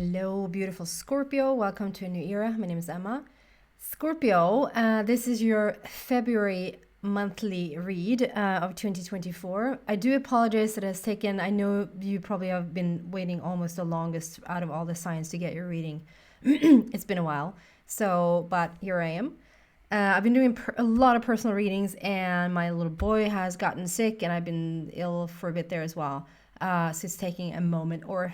Hello, beautiful Scorpio. Welcome to a new era. My name is Emma. Scorpio, this is your February monthly read of 2024. I do apologize that it has taken, I know you probably have been waiting almost the longest out of all the signs to get your reading. It's been a while. So, but here I am. I've been doing a lot of personal readings, and my little boy has gotten sick, and I've been ill for a bit there as well. So it's taking a moment or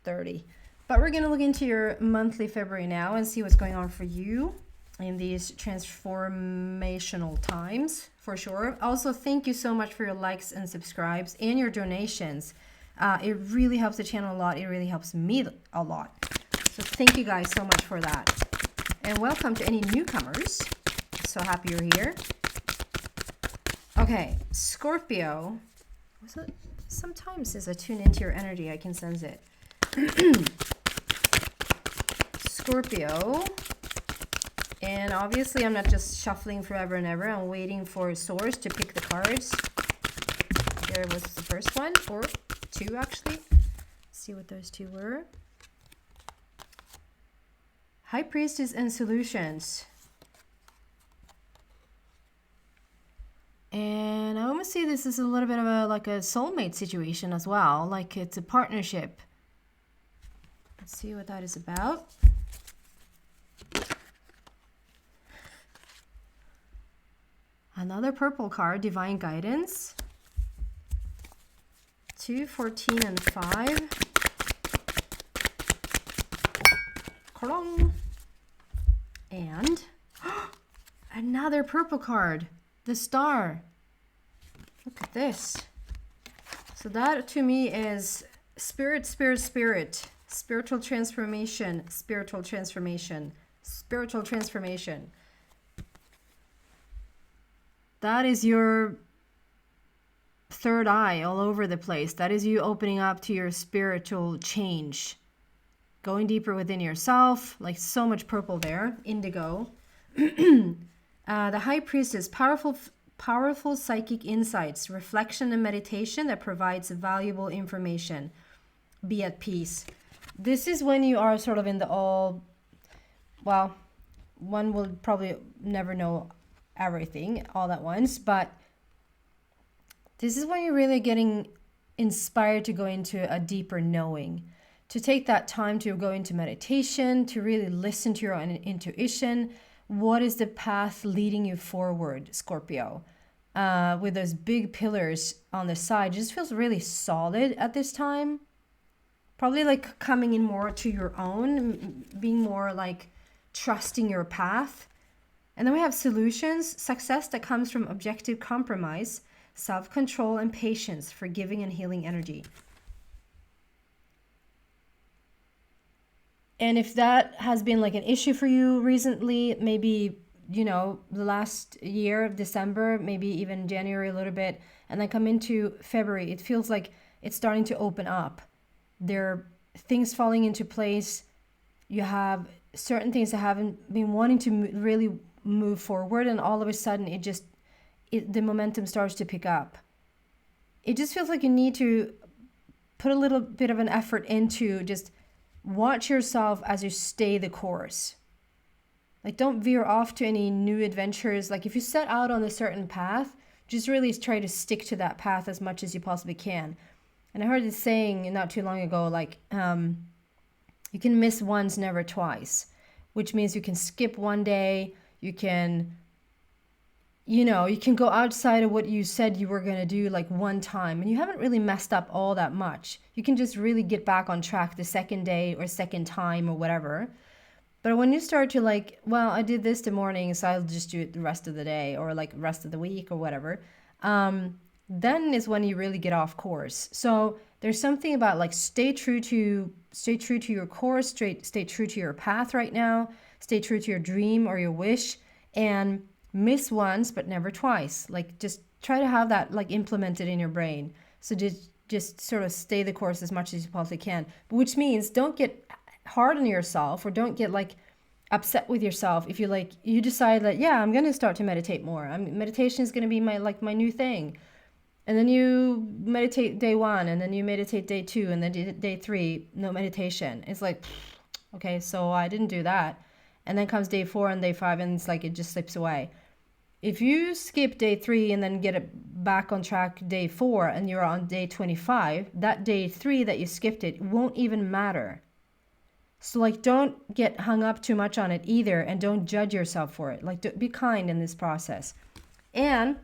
30. But we're going to look into your monthly February now and see what's going on for you in these transformational times, for sure. Also, thank you so much for your likes and subscribes and your donations. It really helps the channel a lot. It really helps me a lot. So thank you guys so much for that. And welcome to any newcomers. So happy you're here. Okay, Scorpio. Was it? Sometimes as I tune into your energy, I can sense it. Scorpio, and obviously I'm not just shuffling forever and ever. I'm waiting for source to pick the cards. Here was the first one, or two actually. Let's see what those two were. High Priestess and Solutions. And I almost see this as a little bit of a like a soulmate situation as well, like it's a partnership. Let's see what that is about. Another purple card, Divine Guidance. 2, 14, and 5. Clong. And another purple card, the Star. Look at this. So that to me is spirit, spirit, spirit. Spiritual transformation, spiritual transformation, spiritual transformation. That is your third eye all over the place. That is you opening up to your spiritual change. Going deeper within yourself, like so much purple there, indigo. The High Priestess, powerful psychic insights, reflection and meditation that provides valuable information. Be at peace. This is when you are sort of in the all, well, one will probably never know everything all at once, but this is when you're really getting inspired to go into a deeper knowing, to take that time to go into meditation, to really listen to your own intuition. What is the path leading you forward, Scorpio? With those big pillars on the side, it just feels really solid at this time. Probably like coming in more to your own, being more like trusting your path. And then we have solutions, success that comes from objective compromise, self-control and patience, forgiving and healing energy. And if that has been like an issue for you recently, maybe, you know, the last year of December, maybe even January a little bit, and then come into February, it feels like it's starting to open up. There are things falling into place. You have certain things that haven't been wanting to really move forward, and all of a sudden the momentum starts to pick up. It just feels like you need to put a little bit of an effort into just watch yourself as you stay the course. Like, don't veer off to any new adventures. Like, if you set out on a certain path, just really try to stick to that path as much as you possibly can. And I heard this saying not too long ago, like, you can miss once, never twice, which means you can skip one day, you can go outside of what you said you were going to do like one time, and you haven't really messed up all that much. You can just really get back on track the second day or second time or whatever. But when you start to like, well, I did this the morning, so I'll just do it the rest of the day or like rest of the week or whatever, then is when you really get off course. So there's something about like stay true to your course, stay true to your path right now, stay true to your dream or your wish, and miss once but never twice. Like, just try to have that like implemented in your brain. So just sort of stay the course as much as you possibly can, which means don't get hard on yourself or don't get like upset with yourself if you decide that, yeah, I'm going to start to meditate more. Meditation is going to be my new thing. And then you meditate day 1, and then you meditate day 2, and then day 3, no meditation. It's like, okay, so I didn't do that. And then comes day 4 and day 5, and it's like it just slips away. If you skip day 3 and then get it back on track day 4, and you're on day 25, that day 3 that you skipped it won't even matter. So like, don't get hung up too much on it either, and don't judge yourself for it. Like, be kind in this process. And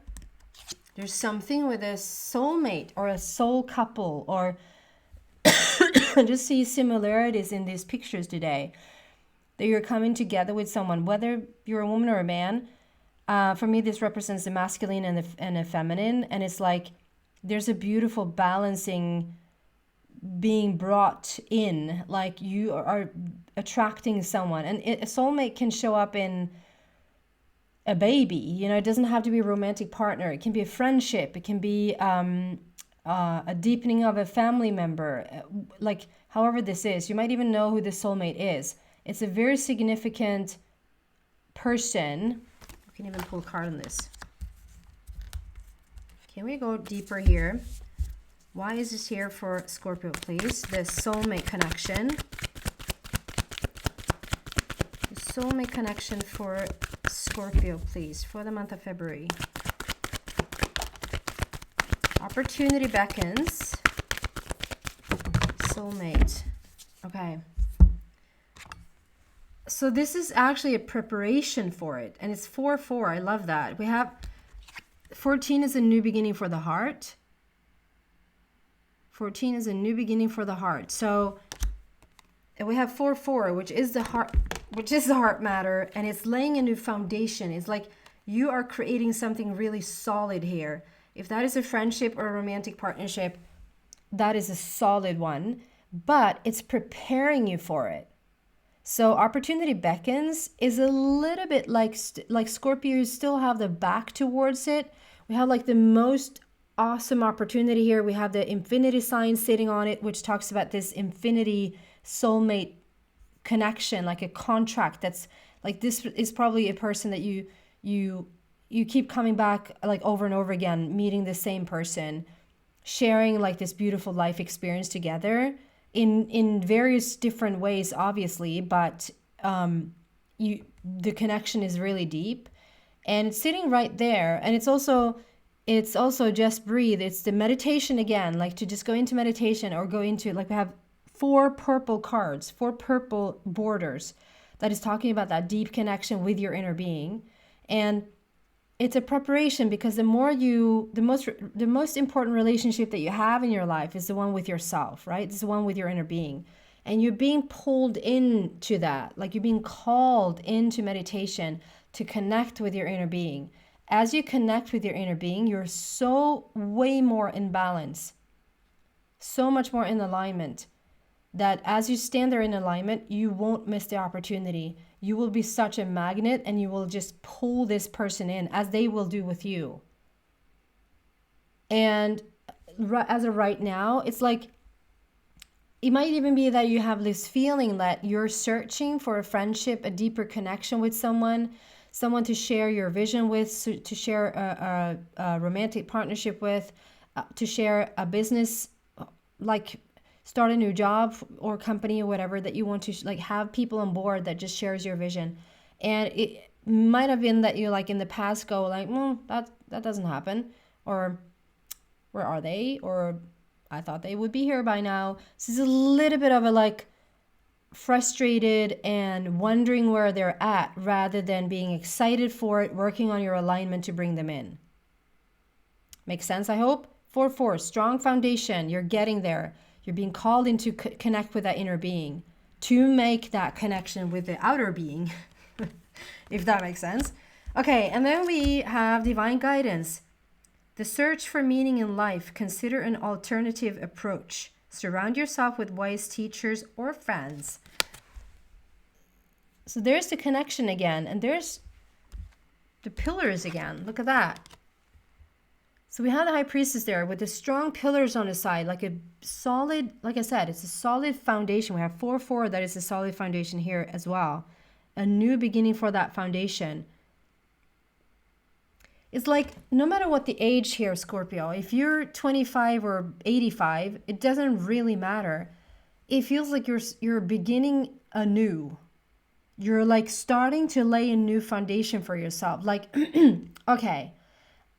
there's something with a soulmate or a soul couple, or just see similarities in these pictures today, that you're coming together with someone, whether you're a woman or a man. For me, this represents the masculine and the feminine, and it's like there's a beautiful balancing being brought in, like you are attracting someone. And a soulmate can show up in a baby, you know. It doesn't have to be a romantic partner. It can be a friendship. It can be a deepening of a family member. Like, however this is, you might even know who the soulmate is. It's a very significant person. I can even pull a card on this. Can we go deeper here? Why is this here for Scorpio, please? The soulmate connection. The soulmate connection for Scorpio, please, for the month of February. Opportunity beckons. Soulmate. Okay. So this is actually a preparation for it. And it's 4-4. I love that. We have 14 is a new beginning for the heart. 14 is a new beginning for the heart. So and we have 4-4, which is the heart matter, and it's laying a new foundation. It's like you are creating something really solid here. If that is a friendship or a romantic partnership, that is a solid one, but it's preparing you for it. So opportunity beckons is a little bit like Scorpios still have the back towards it. We have like the most awesome opportunity here. We have the infinity sign sitting on it, which talks about this infinity soulmate connection, like a contract. That's like, this is probably a person that you keep coming back like over and over again, meeting the same person, sharing like this beautiful life experience together in various different ways, obviously, but the connection is really deep, and it's sitting right there. And it's also just breathe. It's the meditation again, like to just go into meditation, or go into, like, we have 4 purple cards, 4 purple borders, that is talking about that deep connection with your inner being. And it's a preparation, because the most important relationship that you have in your life is the one with yourself, right? It's the one with your inner being. And you're being pulled into that, like you're being called into meditation to connect with your inner being. As you connect with your inner being, you're so way more in balance, so much more in alignment, that as you stand there in alignment, you won't miss the opportunity. You will be such a magnet, and you will just pull this person in, as they will do with you. And as of right now, it's like, it might even be that you have this feeling that you're searching for a friendship, a deeper connection with someone to share your vision with, to share a romantic partnership with, to share a business, like start a new job or company or whatever, that you want to like have people on board that just shares your vision. And it might have been that you, like, in the past go like, that doesn't happen, or where are they, or I thought they would be here by now. So it's a little bit of a like frustrated and wondering where they're at, rather than being excited for it, working on your alignment to bring them in. Makes sense, I hope? 4-4, strong foundation. You're getting there. You're being called in to connect with that inner being, to make that connection with the outer being, if that makes sense. Okay, and then we have divine guidance. The search for meaning in life. Consider an alternative approach. Surround yourself with wise teachers or friends. So there's the connection again, and there's the pillars again. Look at that. So we have the High Priestess there with the strong pillars on the side, like a solid, like I said, it's a solid foundation. We have 4-4, that is a solid foundation here as well. A new beginning for that foundation. It's like no matter what the age here, Scorpio, if you're 25 or 85, it doesn't really matter. It feels like you're beginning anew. You're like starting to lay a new foundation for yourself. Like, okay,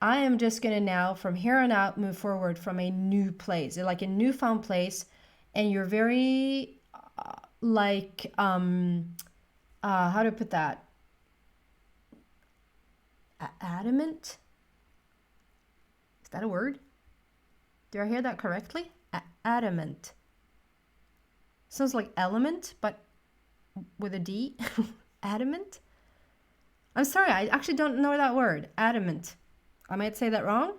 I am just gonna now from here on out move forward from a new place, like a newfound place, and you're very like how to put that? Adamant? Is that a word? Did I hear that correctly? Adamant. Sounds like element, but with a D. Adamant? I'm sorry, I actually don't know that word. Adamant. I might say that wrong.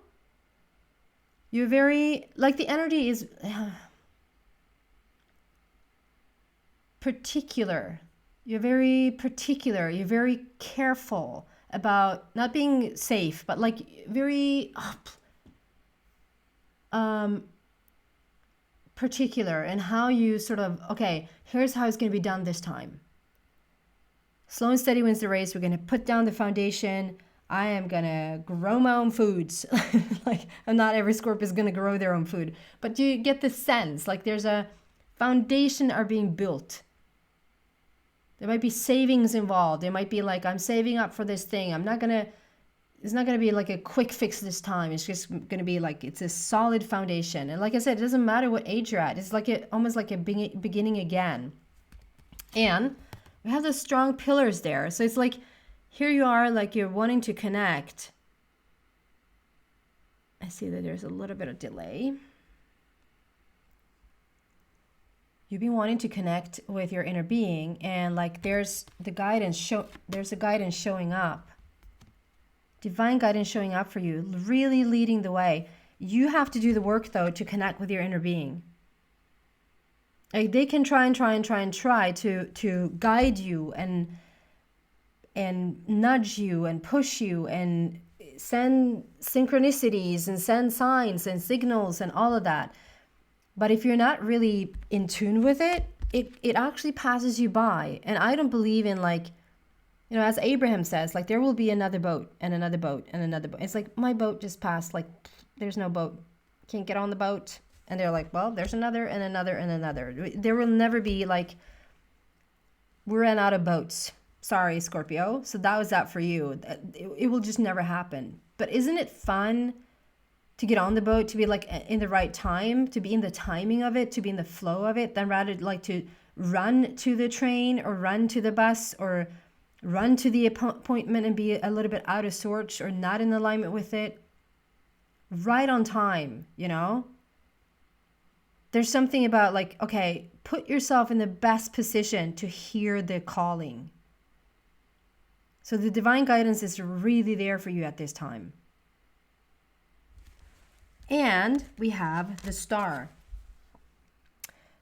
You're very, like the energy is particular. You're very particular. You're very careful about not being safe, but like very particular in how you sort of, okay, here's how it's going to be done this time. Slow and steady wins the race. We're going to put down the foundation. I am going to grow my own foods. Like, and not every Scorpio is going to grow their own food, but you get the sense like there's a foundation are being built. There might be savings involved. There might be like, I'm saving up for this thing. It's not going to be like a quick fix this time. It's just going to be like, it's a solid foundation. And like I said, it doesn't matter what age you're at. It's like almost like a beginning again. And we have the strong pillars there. So it's like, here you are, like you're wanting to connect. I see that there's a little bit of delay. You've been wanting to connect with your inner being, and like there's a guidance showing up. Divine guidance showing up for you, really leading the way. You have to do the work though to connect with your inner being. Like they can try to guide you and nudge you and push you and send synchronicities and send signs and signals and all of that. But if you're not really in tune with it, it actually passes you by. And I don't believe in like, you know, as Abraham says, like there will be another boat and another boat and another boat. It's like my boat just passed, like there's no boat. Can't get on the boat. And they're like, well, there's another and another and another. There will never be like, we ran out of boats. Sorry, Scorpio. So that was that for you. It will just never happen. But isn't it fun to get on the boat, to be like in the right time, to be in the timing of it, to be in the flow of it, than rather like to run to the train or run to the bus or run to the appointment and be a little bit out of sorts or not in alignment with it. Right on time, you know? There's something about like, okay, put yourself in the best position to hear the calling. So the divine guidance is really there for you at this time. And we have the star.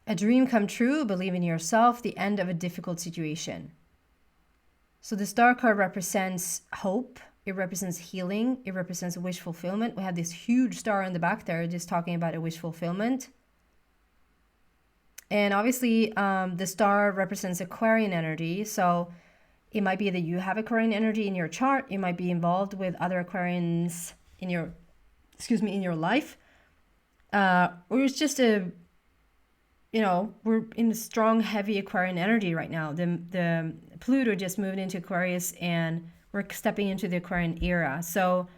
A dream come true, believe in yourself, the end of a difficult situation. So the star card represents hope. It represents healing. It represents wish fulfillment. We have this huge star in the back there just talking about a wish fulfillment. And obviously the star represents Aquarian energy. So it might be that you have Aquarian energy in your chart. You might be involved with other Aquarians in your life. Or it's just we're in a strong, heavy Aquarian energy right now. The Pluto just moved into Aquarius and we're stepping into the Aquarian era. So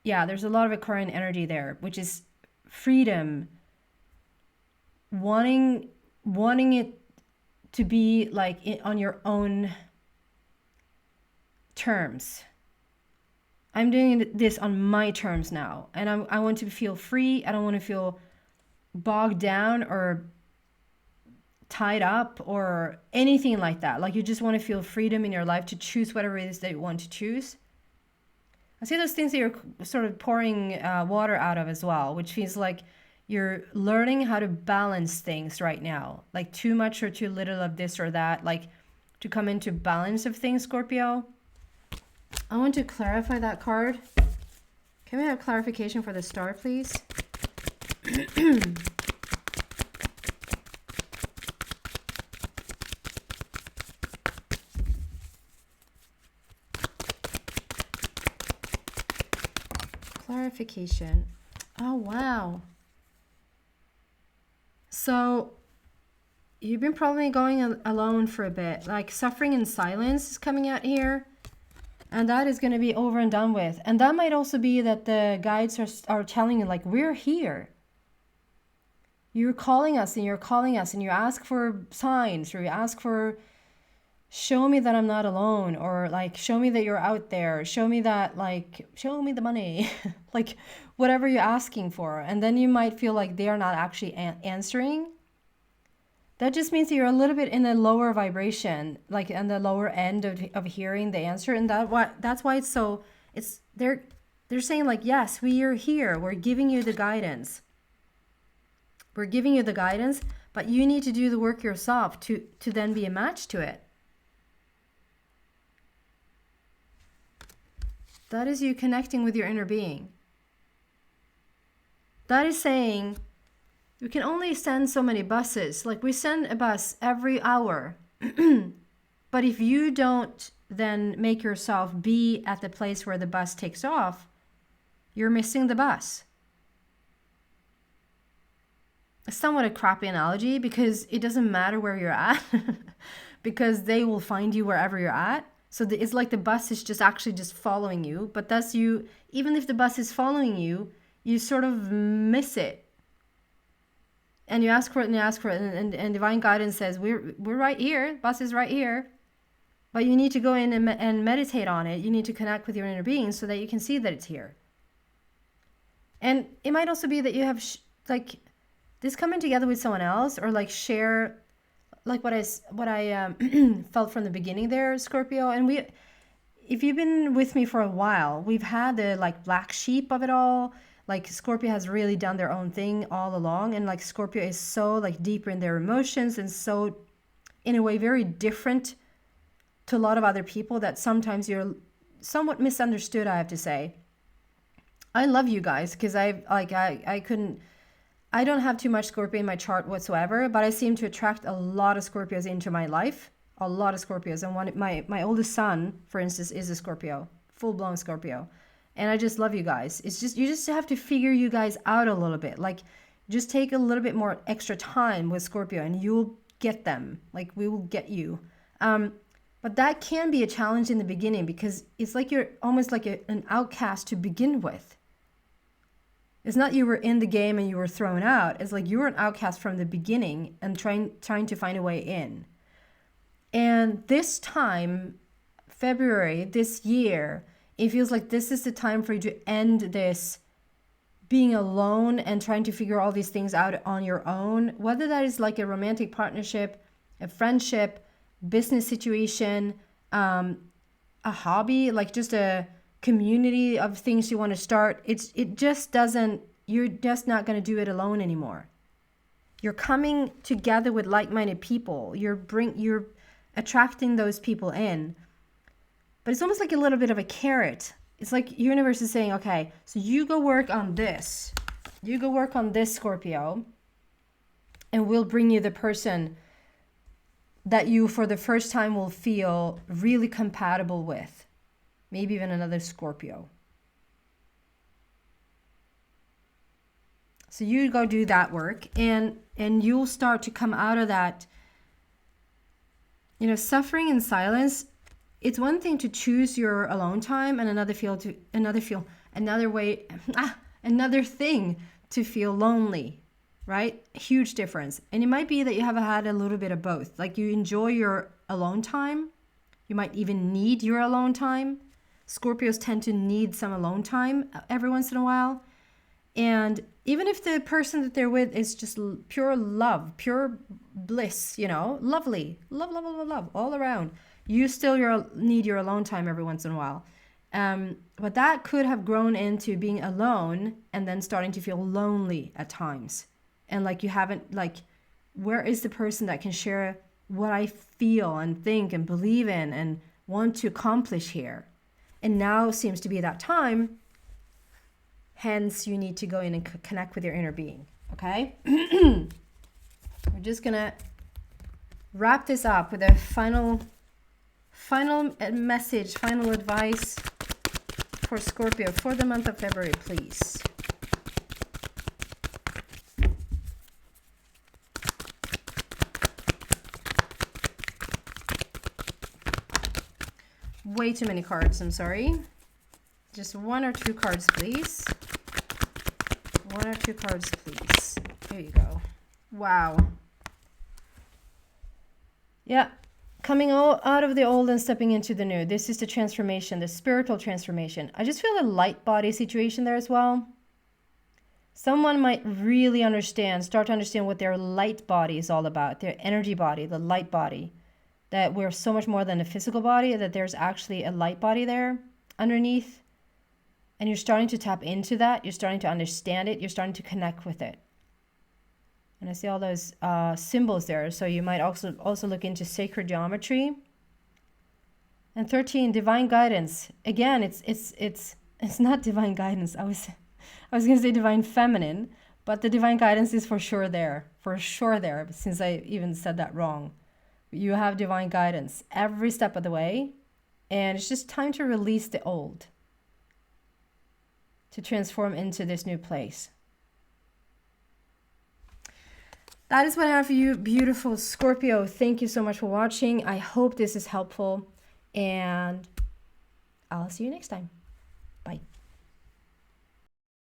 yeah, there's a lot of Aquarian energy there, which is freedom, wanting it to be like on your own terms. I'm doing this on my terms now, and I want to feel free. I don't want to feel bogged down or tied up or anything like that. Like you just want to feel freedom in your life to choose whatever it is that you want to choose. I see those things that you're sort of pouring water out of as well, which feels like you're learning how to balance things right now. Like too much or too little of this or that, like to come into balance of things, Scorpio. I want to clarify that card. Can we have clarification for the star, please? Clarification. Oh, wow. So you've been probably going alone for a bit. Like suffering in silence is coming out here. And that is going to be over and done with. And that might also be that the guides are telling you, like, we're here. You're calling us and you're calling us and you ask for signs, or you ask for, show me that I'm not alone, or like, show me that you're out there. Show me that, like, show me the money, like whatever you're asking for. And then you might feel like they are not actually answering. That just means that you're a little bit in a lower vibration, like in the lower end of hearing the answer. And that's why it's so, they're saying like, yes, we are here. We're giving you the guidance. We're giving you the guidance, but you need to do the work yourself to then be a match to it. That is you connecting with your inner being. That is saying, we can only send so many buses. Like we send a bus every hour. But if you don't then make yourself be at the place where the bus takes off, you're missing the bus. It's somewhat a crappy analogy because it doesn't matter where you're at because they will find you wherever you're at. So it's like the bus is just actually just following you. But that's you, even if the bus is following you, you sort of miss it. And you ask for it and you ask for it, and divine guidance says, we're right here, bus is right here. But you need to go in and meditate on it. You need to connect with your inner being so that you can see that it's here. And it might also be that you have like this coming together with someone else, or like share like what I felt from the beginning there, Scorpio. And if you've been with me for a while, we've had the like black sheep of it all. Like Scorpio has really done their own thing all along. And like Scorpio is so like deeper in their emotions and so in a way very different to a lot of other people that sometimes you're somewhat misunderstood, I have to say. I love you guys because I don't have too much Scorpio in my chart whatsoever, but I seem to attract a lot of Scorpios into my life. A lot of Scorpios. And my oldest son, for instance, is a Scorpio. Full-blown Scorpio. And I just love you guys. It's just, you just have to figure you guys out a little bit. Like, just take a little bit more extra time with Scorpio and you'll get them. Like, we will get you. But that can be a challenge in the beginning because it's like you're almost like an outcast to begin with. It's not you were in the game and you were thrown out. It's like you were an outcast from the beginning and trying to find a way in. And this time, February, this year, it feels like this is the time for you to end this being alone and trying to figure all these things out on your own. Whether that is like a romantic partnership, a friendship, business situation, a hobby, like just a community of things you want to start. It just doesn't, you're just not going to do it alone anymore. You're coming together with like-minded people. You're attracting those people in. But it's almost like a little bit of a carrot. It's like universe is saying, okay, so you go work on this. You go work on this, Scorpio, and we'll bring you the person that you for the first time will feel really compatible with. Maybe even another Scorpio. So you go do that work and you'll start to come out of that, suffering in silence. It's one thing to choose your alone time and another thing to feel lonely, right? Huge difference. And it might be that you have had a little bit of both. Like you enjoy your alone time. You might even need your alone time. Scorpios tend to need some alone time every once in a while. And even if the person that they're with is just pure love, pure bliss, lovely, love all around, you still need your alone time every once in a while. But that could have grown into being alone and then starting to feel lonely at times. And like you haven't, like, where is the person that can share what I feel and think and believe in and want to accomplish here? And now seems to be that time. Hence, you need to go in and connect with your inner being. Okay? We're just going to wrap this up with a final message, final advice for Scorpio for the month of February, please. Way too many cards, I'm sorry. Just 1 or 2 cards, please. 1 or 2 cards, please. Here you go. Wow. Yeah. Coming out of the old and stepping into the new. This is the transformation, the spiritual transformation. I just feel a light body situation there as well. Someone might really start to understand what their light body is all about, their energy body, the light body. That we're so much more than a physical body, that there's actually a light body there underneath. And you're starting to tap into that. You're starting to understand it. You're starting to connect with it. And I see all those symbols there. So you might also look into sacred geometry. And 13, divine guidance. Again, it's not divine guidance. I was going to say divine feminine, but the divine guidance is for sure there. For sure there, since I even said that wrong. You have divine guidance every step of the way. And it's just time to release the old. To transform into this new place. That is what I have for you, beautiful Scorpio. Thank you so much for watching. I hope this is helpful. And I'll see you next time.